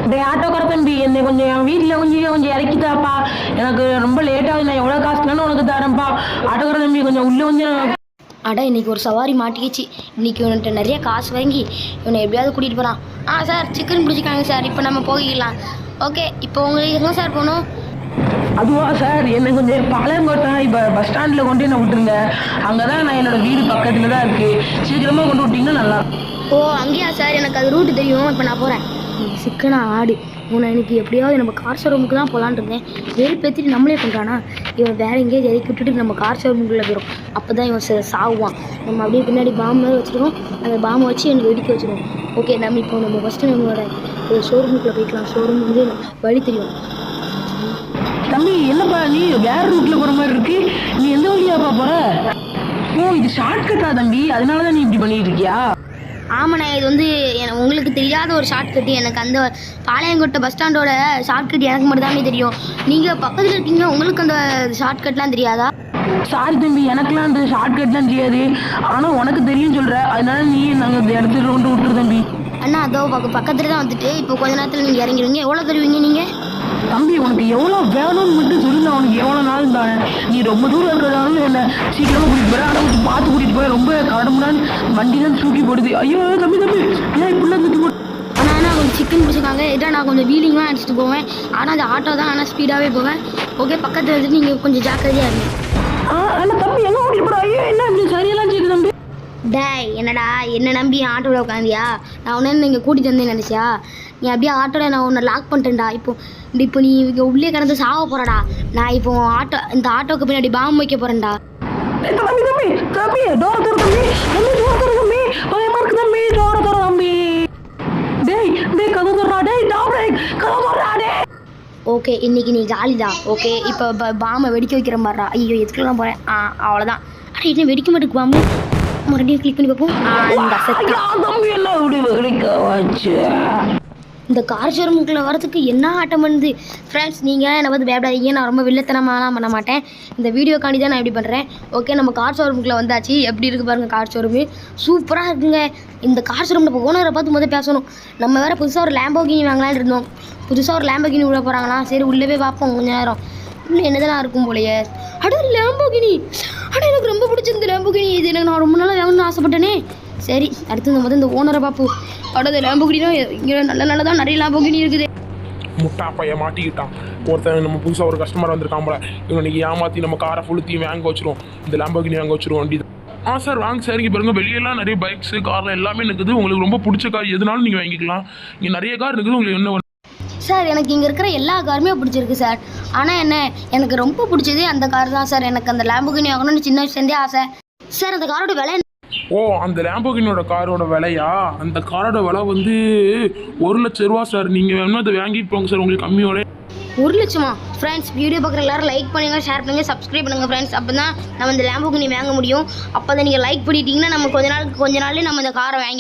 டேய் ஆட்டோக்கார தம்பி, என்னை கொஞ்சம் என் வீட்டில் கொஞ்சம் இறக்கிட்டாப்பா. எனக்கு ரொம்ப லேட் ஆகுது. நான் எவ்வளோ காசுனாலும் உனக்கு தரேன்ப்பா. ஆட்டோக்கார தம்பி கொஞ்சம் உள்ளே கொஞ்சம். அட இன்னைக்கு ஒரு சவாரி மாட்டிக்கிச்சு. இன்னைக்கு இவன்கிட்ட நிறைய காசு வாங்கி இவனை எப்படியாவது கூட்டிகிட்டு போகிறான். சார் சிக்கன் பிடிச்சிக்காங்க சார், இப்போ நம்ம போய்க்கலாம். ஓகே, இப்போ உங்களுக்கு எங்கே சார் போகணும்? அதுவா சார், என்னை கொஞ்சம் பாளையங்கோட்டை இப்போ பஸ் ஸ்டாண்டில் கொண்டு என்ன விட்டுருங்க. அங்கே தான் நான் என்னோடய வீடு பக்கத்தில் தான் இருக்குது. சீக்கிரமாக கொண்டு விட்டிங்கன்னா நல்லா. ஓ அங்கேயா சார், எனக்கு அது ரூட்டு தெரியும். இப்போ நான் போகிறேன். சிக்கனா ஆடு உன்னை எனக்கு எப்படியாவது நம்ம கார் ஷோரூமுக்கு தான் போகலான்னு இருந்தேன். வெறுப்பேற்றிட்டு நம்மளே பண்ணுறானா. இவன் வேறு எங்கேயாவது இறக்கி விட்டுட்டு நம்ம கார் ஷோரூமுக்குள்ளே போயிடும். அப்போ தான் இவன் சாவுவான். நம்ம அப்படியே பின்னாடி பாம்பு வச்சுருவோம். அந்த பாம்பை வச்சு எனக்கு வெடிக்க வச்சுருவோம். ஓகே, நம்ம இப்போ நம்ம ஃபஸ்ட்டு நம்மளோட ஷோரூமுக்குள்ளே போய்க்கலாம். ஷோரூம் வந்து வழி தெரியும். தம்பி என்னப்பா நீ வேற ரூட்ல போற மாதிரி இருக்கு. நீ எந்த வழியாப்பா போற? ஓ இது ஷார்ட்கட்டா தம்பி, அதனால தான் நீ இப்படி பண்ணிட்டு இருக்கியா? ஆமாண்ணே, இது வந்து உங்களுக்கு தெரியாத ஒரு ஷார்ட்கட்டு. எனக்கு அந்த பாளையங்கோட்டை பஸ் ஸ்டாண்டோட ஷார்ட்கட் எனக்கு மட்டும் தானே தெரியும். நீங்கள் பக்கத்தில் இருக்கீங்க, உங்களுக்கு அந்த ஷார்ட்கட்லாம் தெரியாதா? சாரி தம்பி, எனக்குலாம் அந்த ஷார்ட்கட்லாம் தெரியாது. ஆனால் உனக்கு தெரியும் சொல்கிற, அதனால நீ நாங்கள் இந்த இடத்துல கொண்டு விட்டுரு தம்பி. அண்ணா அதோ பக்கத்தில் தான் வந்துட்டு இப்போ கொஞ்ச நேரத்தில் நீங்கள் இறங்கிடுவீங்க. எவ்வளோ தருவீங்க நீங்கள்? தம்பி உனக்கு எவ்வளோ வேணும்னு மட்டும் சொல்லி நான் உனக்கு எவ்வளோ நாள் தானே. நீ ரொம்ப தூரம் இருக்கிறதாலும் என்ன சீக்கிரமாக கூட்டிகிட்டு போகிறேன். ஆனால் கொஞ்சம் பார்த்து கூட்டிகிட்டு போகிறேன். ரொம்ப கடமுடான்னு வண்டி தான் தூக்கி போடுது. ஐயோ தம்பி ஏன் இப்படிலாம் தூக்கி போடு. ஆனால் கொஞ்சம் சிக்கன் பிடிச்சிருக்காங்க. இதான் நான் கொஞ்சம் வீலிங்லாம் அடிச்சுட்டு போவேன். ஆனால் அந்த ஆட்டோ தான், ஆனால் ஸ்பீடாகவே போவேன். ஓகே, பக்கத்தில் வந்துட்டு நீங்கள் கொஞ்சம் ஜாக்கிரதையாக இருங்க. ஆனால் தம்பி எங்கே ஓடிட்டு போகிறா? ஐயோ என்ன இப்படி சரியெல்லாம் செய்யுது தம்பி. டேய் என்னடா என்ன நம்பி ஆட்டோவில் உட்காந்தியா? நான் உடனே நீங்கள் கூட்டிகிட்டு வந்தேன்னு நினச்சியா? நீ அப்படியே ஆட்டோவில் நான் உன்னை லாக் பண்ணிட்டேன்டா. இப்போ நீ இங்கே உள்ளே கிடந்து சாவ போகிறடா. நான் இப்போ இந்த ஆட்டோவுக்கு பின்னாடி பாம்பு வைக்க போகிறேன்டா. ஓகே, இன்னைக்கு நீ ஜாலிதான். ஓகே, இப்போ பாம்பை வெடிக்க வைக்கிற மாதிரிடா. ஐயோ எதுக்குலாம் போகிறேன். அவ்வளோதான். ஆனால் இன்னும் வெடிக்க மாட்டேங்குது பாம்பு. மறுபடியும் கிளிக் பண்ணி பார்ப்போம். இந்த கார் ஷோரூமுக்குள்ளே வரதுக்கு என்ன ஆட்டம் பண்ணுது. ஃப்ரெண்ட்ஸ், நீங்கள் என்னை வந்து பயப்படாதீங்க. நான் ரொம்ப வில்லத்தனமாலாம் பண்ண மாட்டேன். இந்த வீடியோக்காண்டி தான் நான் இப்படி பண்ணுறேன். ஓகே, நம்ம கார் ஷோரூமுக்குள்ளே வந்தாச்சு. எப்படி இருக்குது பாருங்கள் கார் ஷோரூமு. சூப்பராக இருக்குங்க. இந்த கார் ஷோரூமில் இப்போ ஓனரை பார்த்து முதல் பேசணும். நம்ம வேறு புதுசாக ஒரு லேம்போகினி வாங்கலான்னு இருந்தோம். புதுசாக ஒரு லேம்போகினி உள்ள போகிறாங்களா. சரி உள்ளே போய் பார்ப்போம் கொஞ்சம் நேரம். உள்ளே என்னதெல்லாம் இருக்கும் போலையே. லேம்போகினி. எனக்கு ரொம்ப பிடிச்சிருந்த லேம்போகினி இது. எனக்கு நான் ரொம்ப நாளாக வேணும்னு ஆசைப்பட்டேனே. சரி, அடுத்து இந்த ஓனரை பார்ப்போம். லேம்போகினினா இங்கே நல்லதான் நிறைய லேம்போகினி இருக்குது. முட்டா பையன் மாட்டிக்கிட்டான். ஒருத்தன் நம்ம புதுசாக ஒரு கஸ்டமர் வந்திருக்கான் போல. இவனுக்கு ஏமாற்றி நம்ம காரை ஃபுல்லுத்தையும் வாங்க வச்சிருவோம். இந்த லேம்போகினி வாங்க வச்சிருவோம் வண்டி தான். சார் வாங்க சார். இங்கே பாருங்க, வெளியெல்லாம் நிறைய பைக்ஸு காரில் எல்லாமே இருக்குது. உங்களுக்கு ரொம்ப பிடிச்ச கார் எதுனாலும் நீங்கள் வாங்கிக்கலாம். இங்கே நிறைய கார் இருக்குது. உங்களுக்கு என்ன சார்? எனக்கு இங்கே இருக்கிற எல்லா காருமே பிடிச்சிருக்கு சார். ஆனால் எனக்கு ரொம்ப பிடிச்சது அந்த கார் தான் சார். எனக்கு அந்த லேம்போகினி வாங்கணும்னு சின்ன வயசுலேருந்தே ஆசை சார். அந்த காரோட விலை அந்த லேம்போகினியோட காரோட விலையா? அந்த காரோட விலை வந்து 1,00,000 ரூபா சார். நீங்கள் வேணுமா அதை வாங்கிட்டு போங்க சார், உங்களுக்கு கம்மியோட. 1 லட்சமா? ஃப்ரெண்ட்ஸ், வீடியோ பார்க்குற எல்லாரும் லைக் பண்ணுங்கள், ஷேர் பண்ணுங்கள், சப்ஸ்கிரைப் பண்ணுங்கள் ஃப்ரெண்ட்ஸ். அப்போ தான் நம்ம இந்த லேம்போகினி வாங்க முடியும். அப்போ தான் நீங்கள் லைக் பண்ணிட்டீங்கன்னா நம்ம கொஞ்ச நாள்லேயே நம்ம இந்த காரை வாங்கி